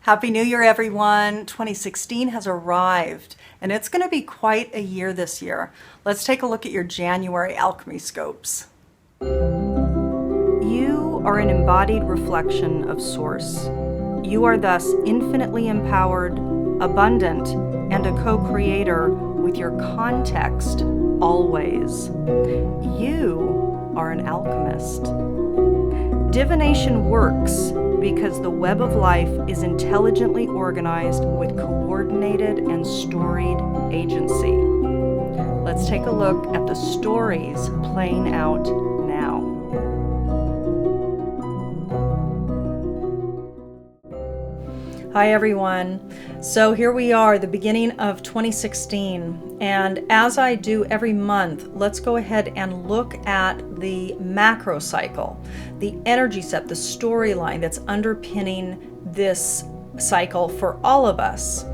Happy New Year, everyone. 2016 has arrived, and it's going to be quite a year this year. Let's take a look at your January alchemy scopes. You are an embodied reflection of Source. You are thus infinitely empowered, abundant, and a co-creator with your context always. You are an alchemist. Divination works because the web of life is intelligently organized with coordinated and storied agency. Let's take a look at the stories playing out now. Hi everyone. So here we are, the beginning of 2016, and as I do every month, let's go ahead and look at the macro cycle, the energy set, the storyline that's underpinning this cycle for all of us.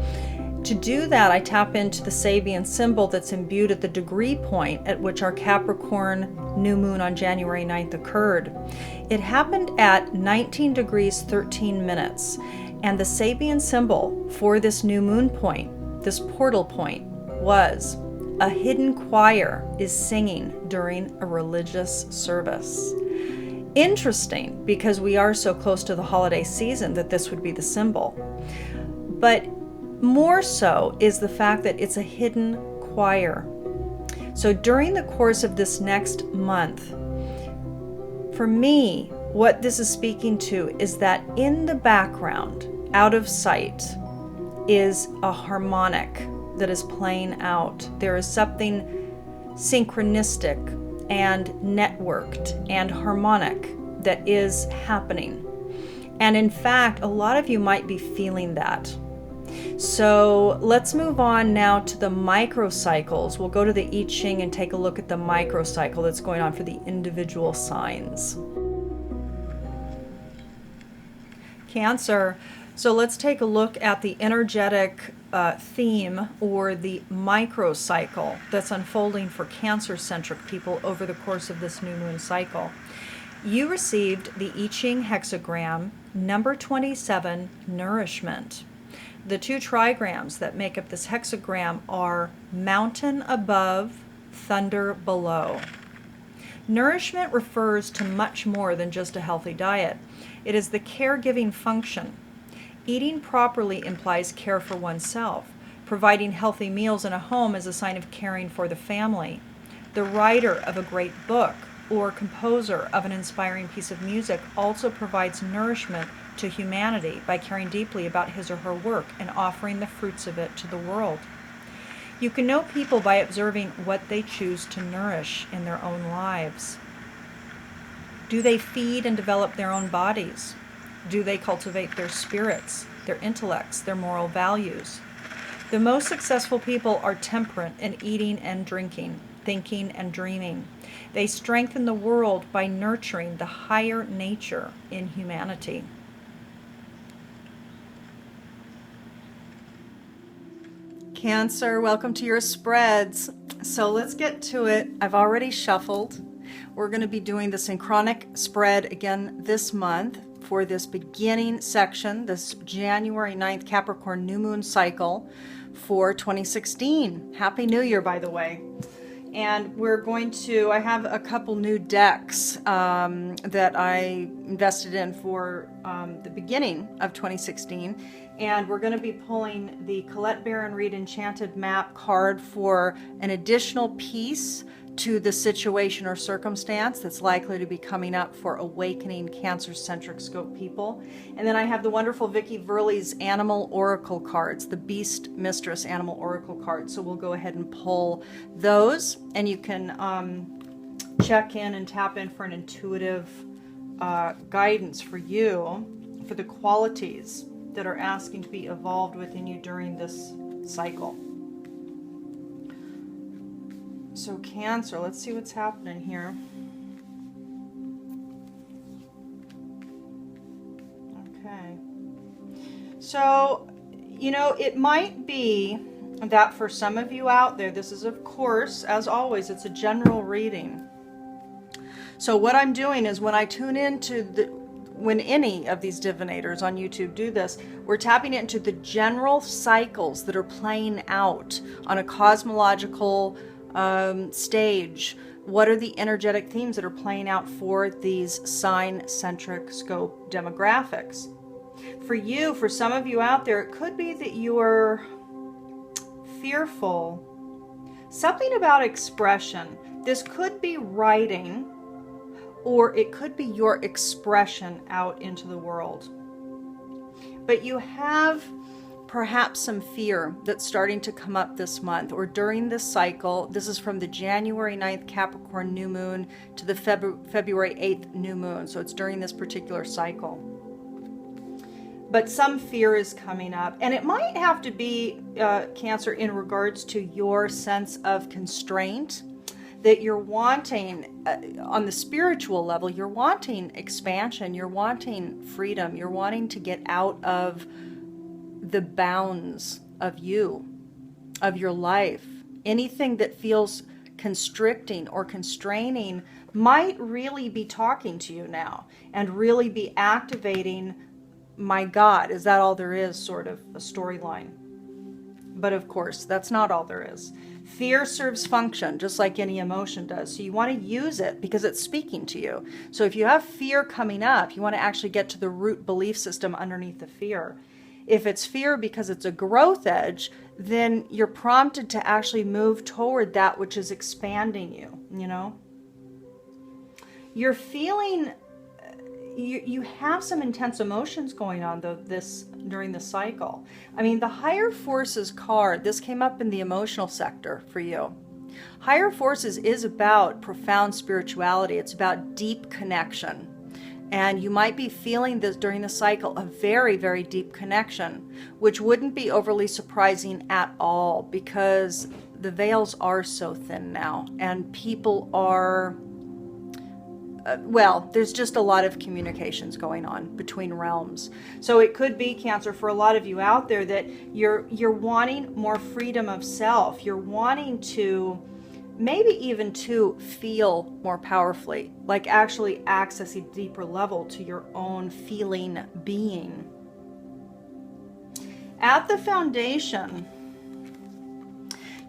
To do that, I tap into the Sabian symbol that's imbued at the degree point at which our Capricorn new moon on January 9th occurred. It happened at 19 degrees 13 minutes. And the Sabian symbol for this new moon point, this portal point, was a hidden choir is singing during a religious service. Interesting, because we are so close to the holiday season that this would be the symbol. But more so is the fact that it's a hidden choir. So during the course of this next month, for me, what this is speaking to is that in the background, out of sight, is a harmonic that is playing out. There is something synchronistic and networked and harmonic that is happening. And in fact, a lot of you might be feeling that. So let's move on now to the microcycles. We'll go to the I Ching and take a look at the microcycle that's going on for the individual signs. Cancer. So let's take a look at the energetic theme or the microcycle that's unfolding for Cancer-centric people over the course of this new moon cycle. You received the I Ching hexagram number 27, nourishment. The two trigrams that make up this hexagram are mountain above, thunder below. Nourishment refers to much more than just a healthy diet. It is the caregiving function. Eating properly implies care for oneself. Providing healthy meals in a home is a sign of caring for the family. The writer of a great book or composer of an inspiring piece of music also provides nourishment to humanity by caring deeply about his or her work and offering the fruits of it to the world. You can know people by observing what they choose to nourish in their own lives. Do they feed and develop their own bodies? Do they cultivate their spirits, their intellects, their moral values? The most successful people are temperate in eating and drinking, thinking and dreaming. They strengthen the world by nurturing the higher nature in humanity. Cancer, welcome to your spreads. So let's get to it. I've already shuffled. We're going to be doing the synchronic spread again this month for this beginning section, this January 9th Capricorn new moon cycle for 2016. Happy New Year, by the way. And we're going to, I have a couple new decks that I invested in for the beginning of 2016. And we're going to be pulling the Colette Baron Reid Enchanted Map card for an additional piece to the situation or circumstance that's likely to be coming up for awakening Cancer-centric scope people. And then I have the wonderful Vicki Verley's Animal Oracle cards, the Beast Mistress Animal Oracle cards. So we'll go ahead and pull those, and you can check in and tap in for an intuitive guidance for you, for the qualities that are asking to be evolved within you during this cycle. So Cancer, let's see what's happening here. Okay. So, you know, it might be that for some of you out there, this is, of course, as always, it's a general reading. So what I'm doing is when I tune into when any of these divinators on YouTube do this, we're tapping into the general cycles that are playing out on a cosmological stage. What are the energetic themes that are playing out for these sign-centric scope demographics? For you, for some of you out there, it could be that you're fearful. Something about expression. This could be writing, or it could be your expression out into the world. But you have perhaps some fear that's starting to come up this month or during this cycle. This is from the January 9th Capricorn new moon to the February 8th new moon. So it's during this particular cycle. But some fear is coming up. And it might have to be, Cancer, in regards to your sense of constraint, that you're wanting, on the spiritual level, you're wanting expansion, you're wanting freedom, you're wanting to get out of the bounds of you, of your life. Anything that feels constricting or constraining might really be talking to you now and really be activating, my God, is that all there is, sort of a storyline. But of course, that's not all there is. Fear serves function, just like any emotion does. So you want to use it because it's speaking to you. So if you have fear coming up, you want to actually get to the root belief system underneath the fear. If it's fear because it's a growth edge, then you're prompted to actually move toward that which is expanding you, you know? You're feeling, you have some intense emotions going on though during the cycle. I mean, the higher forces card, this came up in the emotional sector for you. Higher forces is about profound spirituality. It's about deep connection. And you might be feeling this during the cycle, a very, very deep connection, which wouldn't be overly surprising at all because the veils are so thin now and people are, well, there's just a lot of communications going on between realms. So it could be, Cancer, for a lot of you out there, that you're wanting more freedom of self. You're wanting to maybe even to feel more powerfully, like actually access a deeper level to your own feeling being. At the foundation,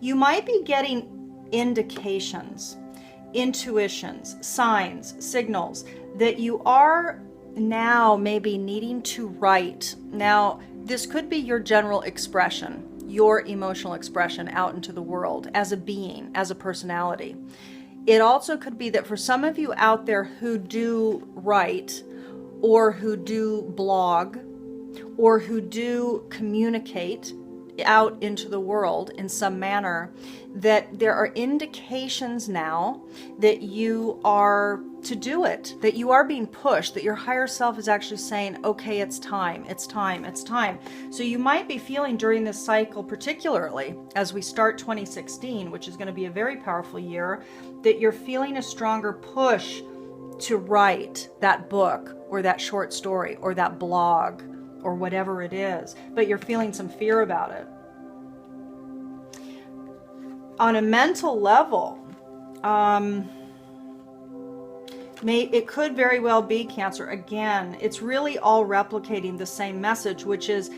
you might be getting indications, intuitions, signs, signals that you are now maybe needing to write. Now, this could be your general expression, your emotional expression out into the world as a being, as a personality. It also could be that for some of you out there who do write or who do blog or who do communicate out into the world in some manner, that there are indications now that you are to do it, that you are being pushed, that your higher self is actually saying, okay, it's time, it's time, it's time. So you might be feeling during this cycle, particularly as we start 2016, which is going to be a very powerful year, that you're feeling a stronger push to write that book or that short story or that blog or whatever it is, but you're feeling some fear about it. On a mental level, it could very well be, Cancer. Again, it's really all replicating the same message, which is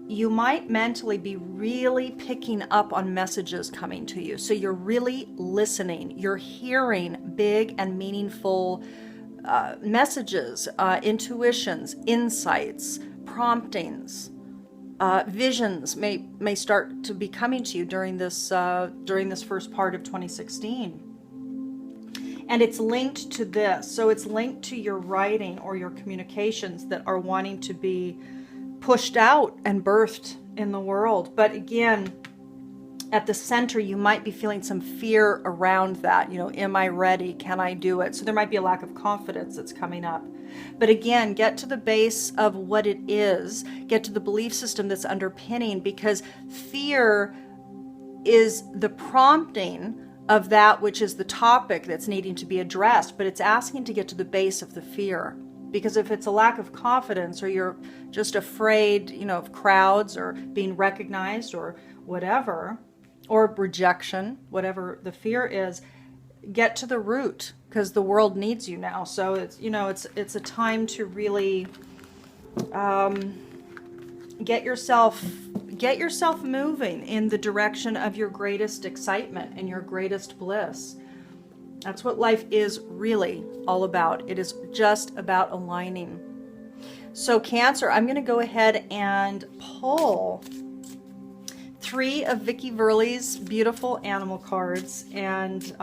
you might mentally be really picking up on messages coming to you. So you're really listening. You're hearing big and meaningful messages, intuitions, insights, promptings. Visions may start to be coming to you during this first part of 2016. And it's linked to this. So it's linked to your writing or your communications that are wanting to be pushed out and birthed in the world. But again, at the center, you might be feeling some fear around that. You know, am I ready? Can I do it? So there might be a lack of confidence that's coming up. But again, get to the base of what it is. Get to the belief system that's underpinning, because fear is the prompting of that which is the topic that's needing to be addressed, but it's asking to get to the base of the fear. Because if it's a lack of confidence, or you're just afraid, you know, of crowds or being recognized or whatever, or rejection, whatever the fear is, get to the root, because the world needs you now. So it's, you know, it's a time to really get yourself moving in the direction of your greatest excitement and your greatest bliss. That's what life is really all about. It is just about aligning. So Cancer, I'm going to go ahead and pull 3 of Vicki Verley's beautiful animal cards, and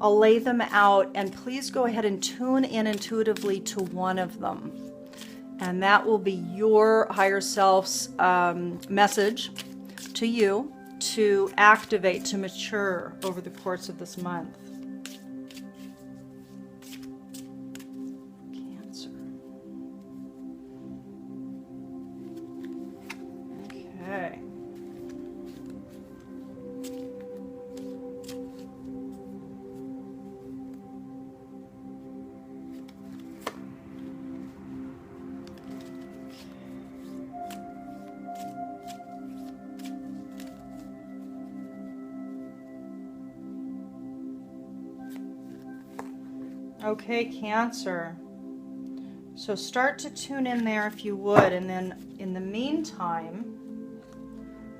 I'll lay them out, and please go ahead and tune in intuitively to one of them. And that will be your higher self's message to you to activate, to mature over the course of this month. Cancer. Okay. Okay, Cancer. So start to tune in there if you would, and then in the meantime,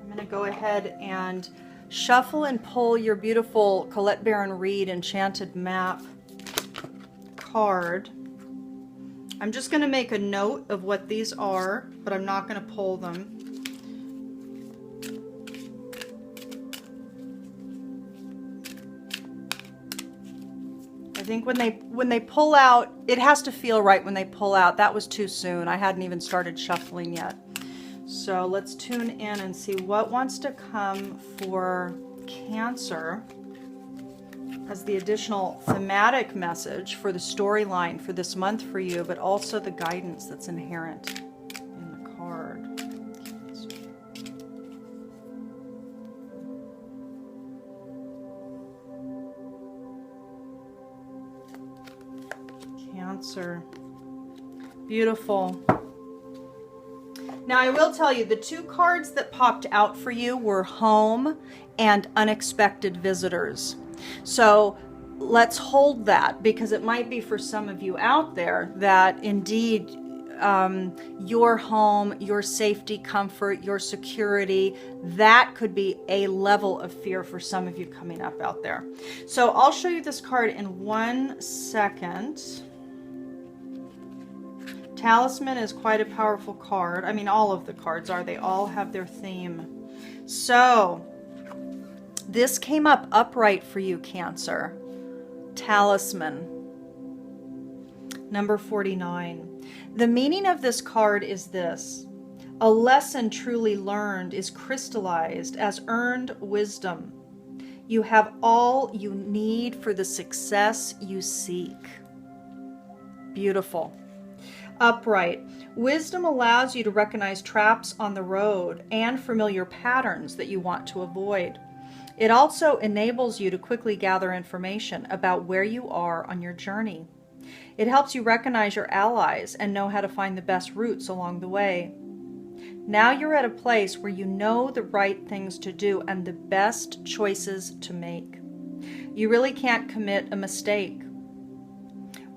I'm going to go ahead and shuffle and pull your beautiful Colette Baron Reid Enchanted Map card. I'm just going to make a note of what these are, but I'm not going to pull them. I think when they pull out, it has to feel right when they pull out. That was too soon. I hadn't even started shuffling yet. So let's tune in and see what wants to come for Cancer as the additional thematic message for the storyline for this month for you, but also the guidance that's inherent in the card. Cancer. Beautiful. Now I will tell you, the 2 cards that popped out for you were home and unexpected visitors. So let's hold that, because it might be for some of you out there that indeed your home, your safety, comfort, your security, that could be a level of fear for some of you coming up out there. So I'll show you this card in 1 second. Talisman is quite a powerful card. I mean, all of the cards are. They all have their theme. So, this came up upright for you, Cancer. Talisman. Number 49. The meaning of this card is this. A lesson truly learned is crystallized as earned wisdom. You have all you need for the success you seek. Beautiful. Upright. Wisdom allows you to recognize traps on the road and familiar patterns that you want to avoid. It also enables you to quickly gather information about where you are on your journey. It helps you recognize your allies and know how to find the best routes along the way. Now you're at a place where you know the right things to do and the best choices to make. You really can't commit a mistake.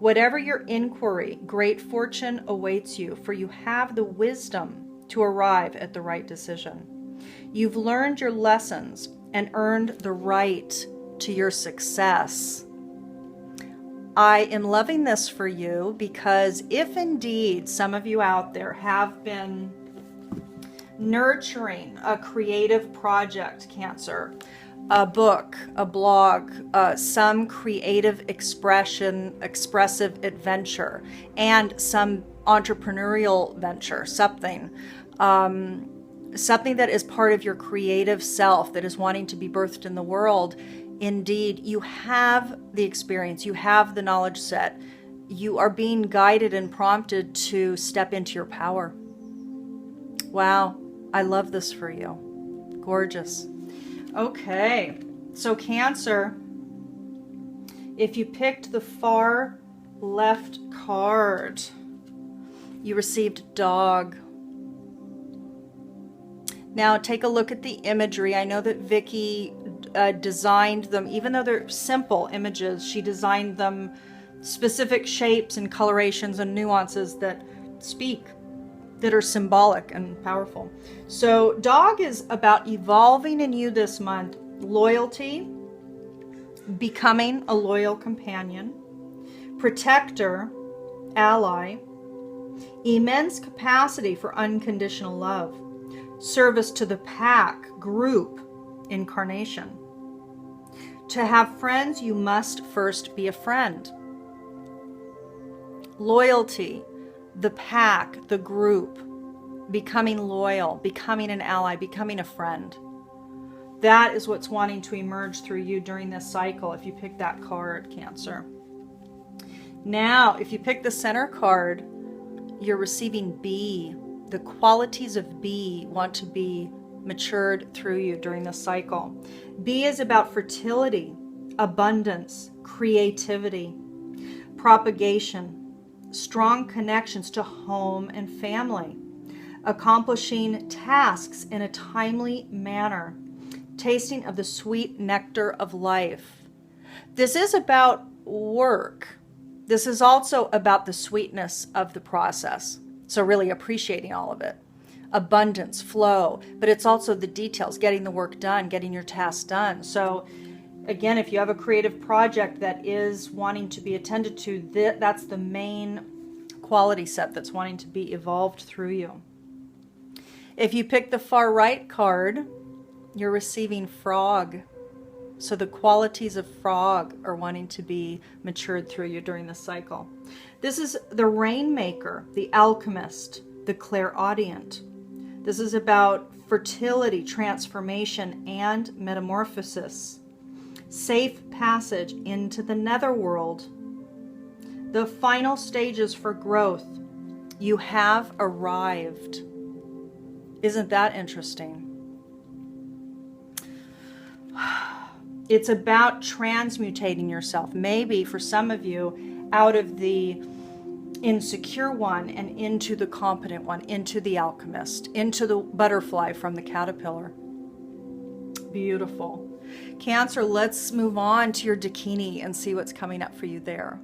Whatever your inquiry, great fortune awaits you, for you have the wisdom to arrive at the right decision. You've learned your lessons and earned the right to your success. I am loving this for you, because if indeed some of you out there have been nurturing a creative project, Cancer, a book, a blog, some creative expressive adventure, and some entrepreneurial venture, something that is part of your creative self that is wanting to be birthed in the world. Indeed, you have the experience, you have the knowledge set, you are being guided and prompted to step into your power. Wow, I love this for you. Gorgeous. Okay, so Cancer, if you picked the far left card, you received dog. Now take a look at the imagery. I know that Vicki designed them, even though they're simple images, she designed them specific shapes and colorations and nuances that speak, that are symbolic and powerful. So dog is about evolving in you this month. Loyalty, becoming a loyal companion, protector, ally, immense capacity for unconditional love, service to the pack, group, incarnation. To have friends, you must first be a friend. Loyalty, the pack, the group, becoming loyal, becoming an ally, becoming a friend. That is what's wanting to emerge through you during this cycle if you pick that card, Cancer. Now, if you pick the center card, you're receiving B. The qualities of B want to be matured through you during this cycle. B is about fertility, abundance, creativity, propagation, strong connections to home and family, accomplishing tasks in a timely manner, tasting of the sweet nectar of life. This is about work. This is also about the sweetness of the process. So really appreciating all of it. Abundance, flow, but it's also the details, getting the work done, getting your tasks done. So again, if you have a creative project that is wanting to be attended to, that's the main quality set that's wanting to be evolved through you. If you pick the far right card, you're receiving frog. So the qualities of frog are wanting to be matured through you during this cycle. This is the rainmaker, the alchemist, the clairaudient. This is about fertility, transformation, and metamorphosis. Safe passage into the netherworld. The final stages for growth. You have arrived. Isn't that interesting? It's about transmutating yourself. Maybe for some of you, out of the insecure one and into the competent one, into the alchemist, into the butterfly from the caterpillar. Beautiful. Cancer, let's move on to your Dakini and see what's coming up for you there.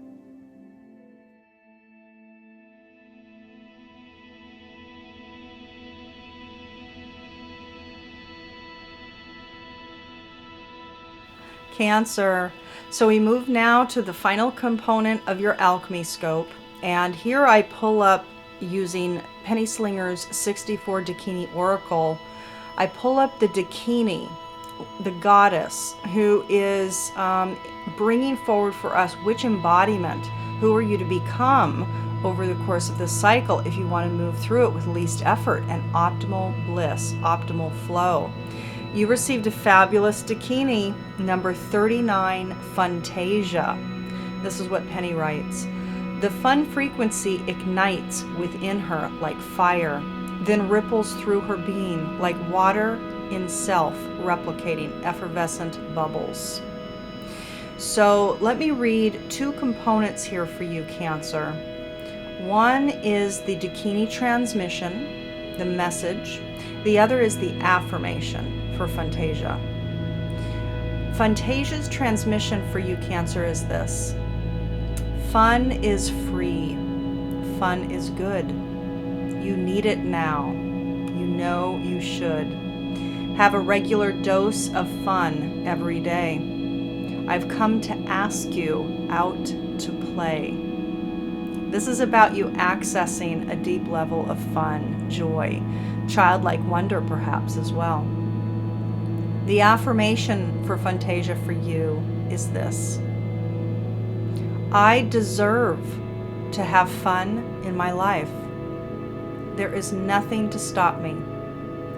Cancer. So we move now to the final component of your alchemy scope. And here I pull up using Penny Slinger's 64 Dakini Oracle. I pull up the Dakini, the goddess, who is bringing forward for us which embodiment, who are you to become over the course of this cycle if you want to move through it with least effort and optimal bliss, optimal flow. You received a fabulous Dakini, number 39, Fantasia. This is what Penny writes. The fun frequency ignites within her like fire, then ripples through her being like water in self-replicating effervescent bubbles. So let me read two components here for you, Cancer. One is the Dakini transmission, the message. The other is the affirmation for Fantasia. Fantasia's transmission for you, Cancer, is this. Fun is free. Fun is good. You need it now. You know you should. Have a regular dose of fun every day. I've come to ask you out to play. This is about you accessing a deep level of fun, joy, childlike wonder perhaps as well. The affirmation for Fantasia for you is this. I deserve to have fun in my life. There is nothing to stop me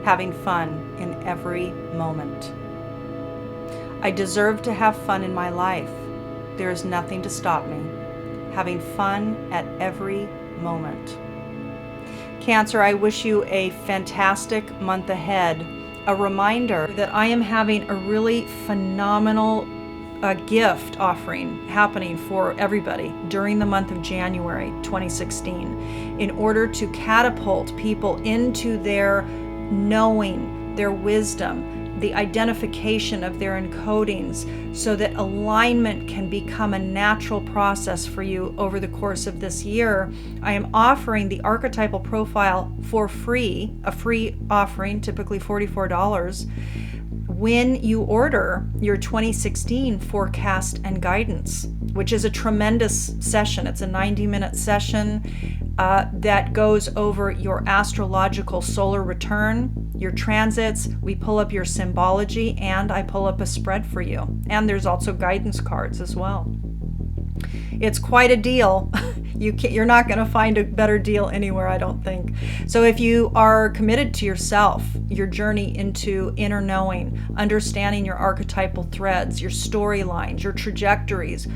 having fun in every moment. I deserve to have fun in my life. There is nothing to stop me having fun at every moment. Cancer, I wish you a fantastic month ahead. A reminder that I am having a really phenomenal gift offering happening for everybody during the month of January 2016 in order to catapult people into their knowing, their wisdom, the identification of their encodings so that alignment can become a natural process for you over the course of this year, I am offering the archetypal profile for free, a free offering, typically $44, when you order your 2016 forecast and guidance, which is a tremendous session. It's a 90-minute session that goes over your astrological solar return, your transits. We pull up your symbology, and I pull up a spread for you. And there's also guidance cards as well. It's quite a deal. You're not going to find a better deal anywhere, I don't think. So if you are committed to yourself, your journey into inner knowing, understanding your archetypal threads, your storylines, your trajectories,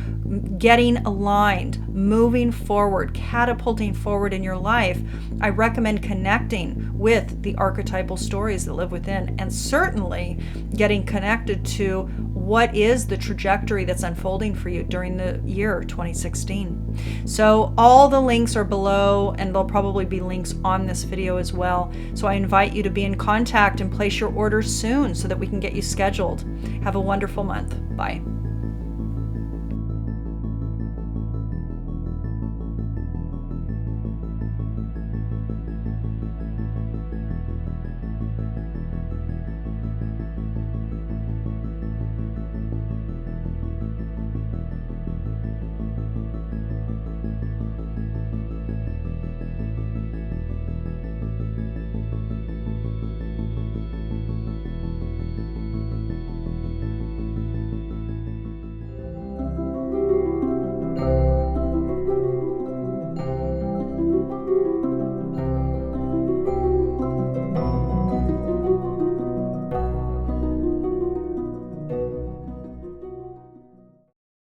getting aligned, moving forward, catapulting forward in your life, I recommend connecting with the archetypal stories that live within, and certainly getting connected to what is the trajectory that's unfolding for you during the year 2016. So all the links are below, and there'll probably be links on this video as well. So I invite you to be in contact and place your orders soon so that we can get you scheduled. Have a wonderful month. Bye.